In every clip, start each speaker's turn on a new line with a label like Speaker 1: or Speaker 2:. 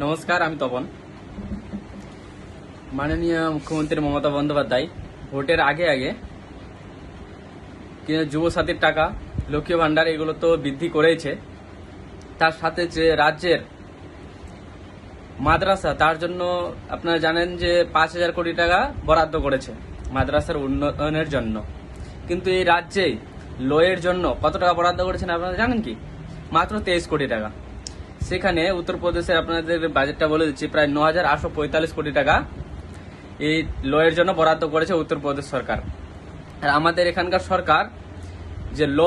Speaker 1: নমস্কার, আমি তপন। মাননীয় মুখ্যমন্ত্রী মমতা বন্দ্যোপাধ্যায় ভোটের আগে আগে যুব সাথীর টাকা, লক্ষ্মী ভান্ডার এগুলো তো বৃদ্ধি করেইছে। তার সাথে যে রাজ্যের মাদ্রাসা, তার জন্য আপনারা জানেন যে 5,000 কোটি টাকা বরাদ্দ করেছে মাদ্রাসার উন্নয়নের জন্য। কিন্তু এই রাজ্যে লয়ের জন্য কত টাকা বরাদ্দ করেছেন আপনারা জানেন কি? মাত্র 23 কোটি টাকা। সেখানে উত্তরপ্রদেশের আপনাদের বাজেটটা বলে দিচ্ছি, প্রায় 9,845 কোটি টাকা এই লয়ের জন্য বরাদ্দ করেছে উত্তরপ্রদেশ সরকার। আর আমাদের এখানকার সরকার যে ল,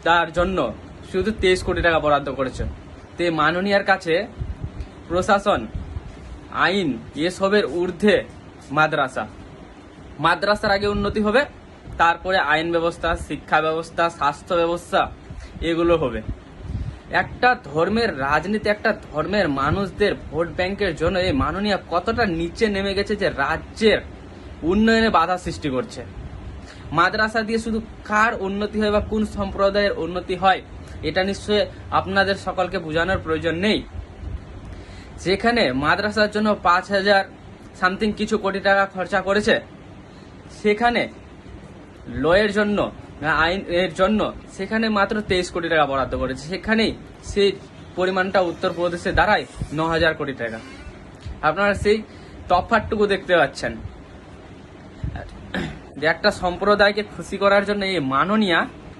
Speaker 1: তার জন্য শুধু 23 কোটি টাকা বরাদ্দ করেছে। তো মাননীয়ার কাছে প্রশাসন, আইন এসবের ঊর্ধ্বে মাদ্রাসার আগে উন্নতি হবে, তারপরে আইন ব্যবস্থা, শিক্ষা ব্যবস্থা, স্বাস্থ্য ব্যবস্থা এগুলো হবে। একটা ধর্মের রাজনীতি, একটা ধর্মের মানুষদের ভোট ব্যাংকের জন্য এই মাননীয় কতটা নিচে নেমে গেছে যে রাজ্যের উন্নয়নে বাধা সৃষ্টি করছে। মাদ্রাসা দিয়ে শুধু কার উন্নতি হয় বা কোন সম্প্রদায়ের উন্নতি হয় এটা নিশ্চয়ই আপনাদের সকলকে বোঝানোর প্রয়োজন নেই। যেখানে মাদ্রাসার জন্য 5,000 সামথিং কিছু কোটি টাকা খরচা করেছে, সেখানে লয়ের জন্য, আইন এর জন্য সেখানে মাত্র 23 কোটি টাকা বরাদ্দ করেছে। সেখানেই সেই পরিমাণটা উত্তরপ্রদেশে দাঁড়ায় 9,000 কোটি টাকা। আপনারা সেই তফাৎটুকু দেখতে পাচ্ছেন যে একটা সম্প্রদায়কে খুশি করার জন্য এই মাননীয়া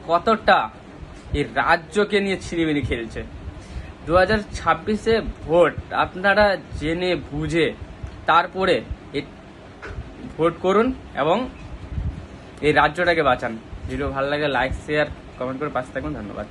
Speaker 1: কতটা এই রাজ্যকে নিয়ে ছিনিমিনি খেলছে। 2026-এ ভোট আপনারা জেনে বুঝে তারপরে ভোট করুন এবং এই রাজ্যটাকে বাঁচান। ভিডিও ভালো লাগে লাইক, শেয়ার, কমেন্ট করে পাশে থাকুন। ধন্যবাদ।